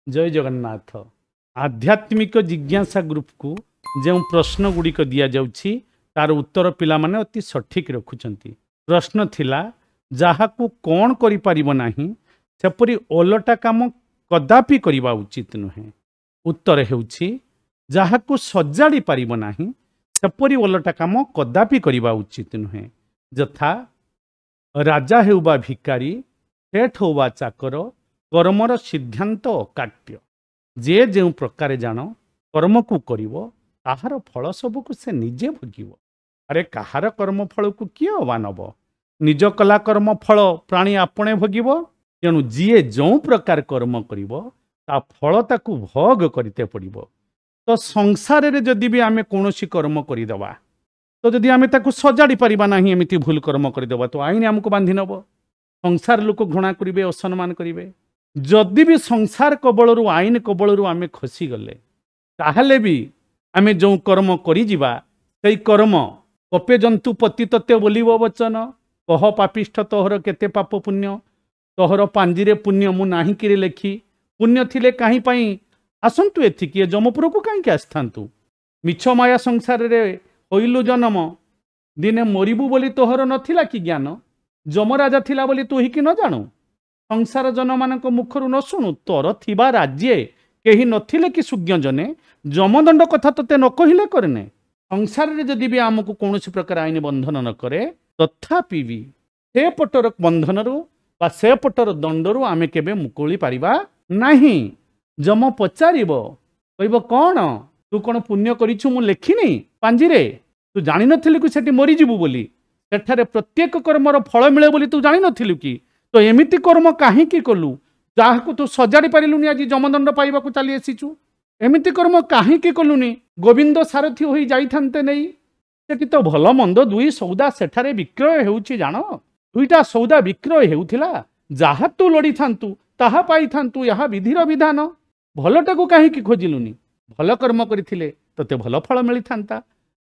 जय जगन्नाथ। आध्यात्मिक जिज्ञासा ग्रुप को जो प्रश्न गुड़िक दि जाउछि तार उत्तर पिला माने अति सठिक रखुचंती। प्रश्न थिला जाहाकू कौन करि परिबो नाही सेपरि ओलटा काम कदापि करिबा उचित नुहे। उत्तर हेउछि जाहाकू सजाड़ी परिबो नाही सेपरि ओलटा काम कदापि करिबा उचित नुहे। यथा राजा हेउबा भिकारी, सेठ होबा चाकर, कर्मर सिद्धांत अकाट्य। जे जो प्रकार जान कर्म को करिवो ताहार फल सबको से निजे भोगिवो। अरे कहार कर्म फल को किए अबा नब? निज कला कर्म फल प्राणी आपणे भोगिवो। तेणु जीए जो प्रकार कर्म करिवो ता फल ताकू भोग करते पड़िवो। तो संसार रे जदि भी आमे कोनोसी कर्म करिदवा तो जदि आमे ताकू सजाड़ी परिबा नाही, एमिति भूल कर्म करिदवा तो आईन हमको बांधि नब। संसार लोक घृणा करिवे, असम्मान करिवे। जदि भी संसार कबलरू आईन कबलरू आमे खसी गले ताहले भी आमे जो कर्म करी जिबा सेई कर्म कपे जंतु पति तत्व बोलिबो वचन। कह पापिष्ठ तोहर केते पाप पुण्य, तोहर पांजिरे पुण्य मु नाही किरे लेखी। पुण्य थिले काहे पई आसंतु एथिकी जमपुर को काहे आस्थांतु। मिछ माया संसार रे होइलु जन्म, दिने मरिबु बोली तोहर नथिला कि ज्ञान। जमराजा थिला बोली तू ही कि न जानू। संसार जन मानक मुखरु न शुणु, तोर थिबा राज्ये केही नथिले कि सुज्ञ जने जमदंड कथा तते न कहिले करने। संसार रे जदि भी आमको कौनसी प्रकार आईन बंधन न करे तथापि भी से पटर बंधनरू बा से पटर दंडरू आमे केबे मुकुली पारिबा नाही। जम पचारिबो, कहबो कौन तू कौन पुण्य करिछु मु लेखिनी पांजिरे, तू जानि नथिलु कि सेठी मरि जिबु बोली। सेठारे प्रत्येक कर्मर फल मिले बोली तू जानि नथिलु कि? तो एमिति कर्म काहे की कलु जाहाकू तू सजाड़ी पारिलुनी। आज जमदंड पाइबाकू चली आसीचु, एमिति कर्म काहे की कलुनी? गोविंद सारथी होई जाइथान्ते नहीं। सेठी तो भल मंद दुई सौदा सेठारे विक्रय हेउछि जान। दुईटा सौदा विक्रय हेउथिला, जाहा तू लड़ी थांतु ताहा पाई थांतु, यहा विधिर विधान। भलटाकू काहे की खोजिलुनी? भल कर्म करिथिले तते भल फल मिली थांता।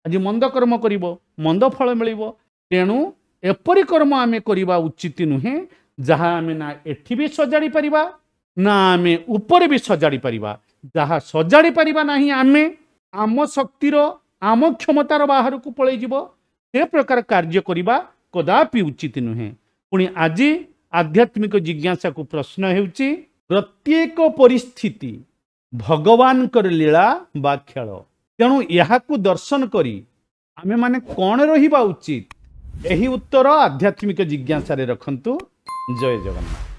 आज मंद कर्म करिवो मंद फल मिलिवो। तेणु एपरि कर्म आमे करिबा उचित नुहे जहाँ आमे ना एठी भी सजाड़ी परिबा ना आमे ऊपर भी सजाड़ी परिबा। जहाँ सजाड़ी परिबा नाही आमे आम शक्तिर आम क्षमतार बाहर को पळै जिवो से प्रकार कार्य करिबा कदापि उचित नुहे। पुणी आज आध्यात्मिक जिज्ञासा को प्रश्न हेउछि प्रत्येक परिस्थिति भगवान कर लीला बा खेल। तेणु याहाकू दर्शन करी आमे माने कौन रहिबा उचित, एही उत्तर आध्यात्मिक जिज्ञासा रे रखंतु। जय जगन्नाथ।